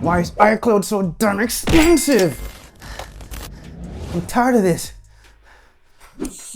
Why is iCloud so damn expensive? I'm tired of this.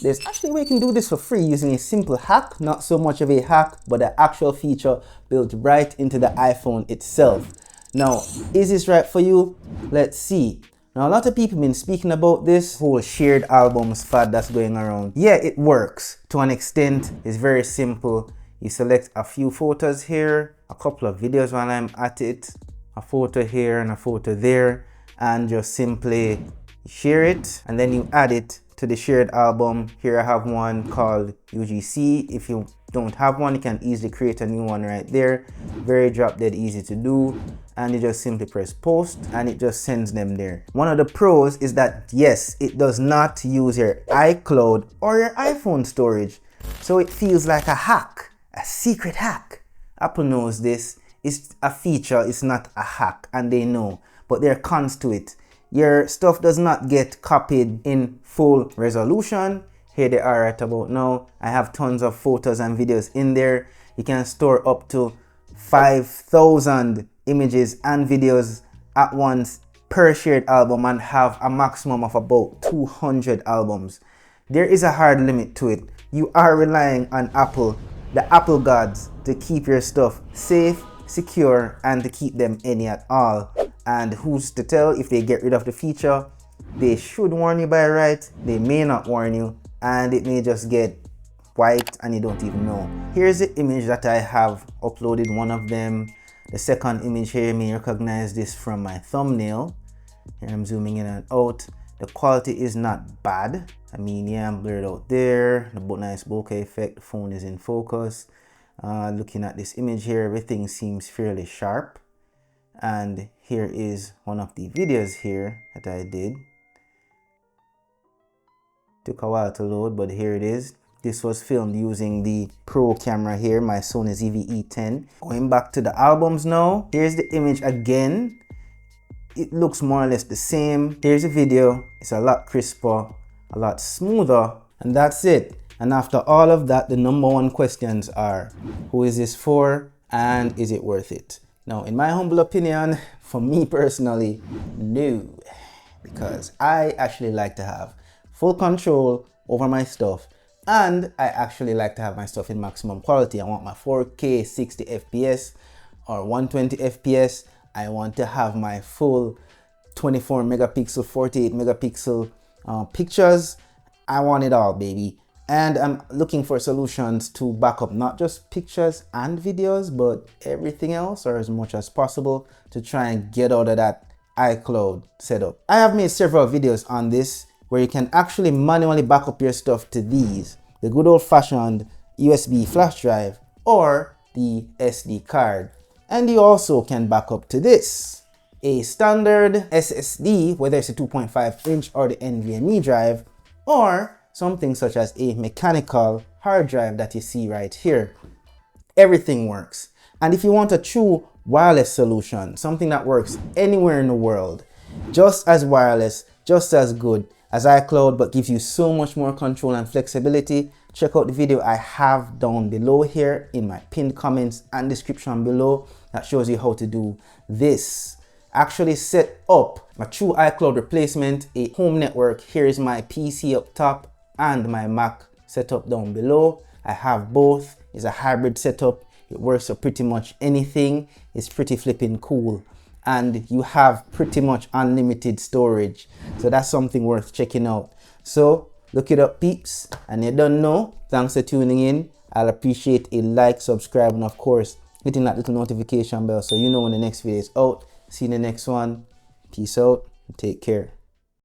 There's actually a way you can do this for free using a simple hack, not so much of a hack, but an actual feature built right into the iPhone itself. Now, is this right for you? Let's see. Now, a lot of people have been speaking about this whole shared albums fad that's going around. Yeah, it works to an extent. It's very simple. You select a few photos here, a couple of videos while I'm at it, a photo here and a photo there, and just simply share it, and then you add it to the shared album. Here I have one called UGC. If you don't have one, you can easily create a new one right there. Very drop dead easy to do, and you just simply press post and it just sends them there. One of the pros is that yes, it does not use your iCloud or your iPhone storage, so it feels like a hack, a secret hack. Apple knows this. It's a feature, it's not a hack, and they know, but there are cons to it. Your stuff does not get copied in full resolution. Here they are right about now. I have tons of photos and videos in there. You can store up to 5,000 images and videos at once per shared album and have a maximum of about 200 albums. There is a hard limit to it. You are relying on Apple, the Apple gods, to keep your stuff safe, secure, and to keep them any at all. And who's to tell if they get rid of the feature? They should warn you by right, they may not warn you, and it may just get wiped and you don't even know. Here's the image that I have uploaded, one of them. The second image here, you may recognize this from my thumbnail. Here I'm zooming in and out. The quality is not bad. I mean, yeah, I'm blurred out there. The nice bokeh effect, the phone is in focus. Looking at this image here, everything seems fairly sharp. And here is one of the videos here that I did. Took a while to load, but here it is. This was filmed using the Pro camera here, my Sony ZV-E10. Going back to the albums now, here's the image again. It looks more or less the same. Here's the video. It's a lot crisper, a lot smoother, and that's it. And after all of that, the number one questions are, who is this for and is it worth it? Now, in my humble opinion, for me personally, no, because I actually like to have full control over my stuff, and I actually like to have my stuff in maximum quality. I want my 4K 60 FPS or 120 FPS. I want to have my full 24 megapixel, 48 megapixel pictures. I want it all, baby. And I'm looking for solutions to back up not just pictures and videos, but everything else, or as much as possible, to try and get out of that iCloud setup. I have made several videos on this where you can actually manually back up your stuff to these, the good old-fashioned USB flash drive or the SD card. And you also can back up to this, a standard SSD, whether it's a 2.5 inch or the NVMe drive, or something such as a mechanical hard drive that you see right here. Everything works. And if you want a true wireless solution, something that works anywhere in the world, just as wireless, just as good as iCloud, but gives you so much more control and flexibility, check out the video I have down below here in my pinned comments and description below that shows you how to do this. Actually set up a true iCloud replacement, a home network. Here is my PC up top and my Mac setup down below. I have both. It's a hybrid setup. It works for pretty much anything. It's pretty flipping cool. And you have pretty much unlimited storage. So that's something worth checking out. So look it up, peeps. And you don't know, thanks for tuning in. I'll appreciate a like, subscribe, and of course, hitting that little notification bell so you know when the next video is out. See you in the next one. Peace out and take care.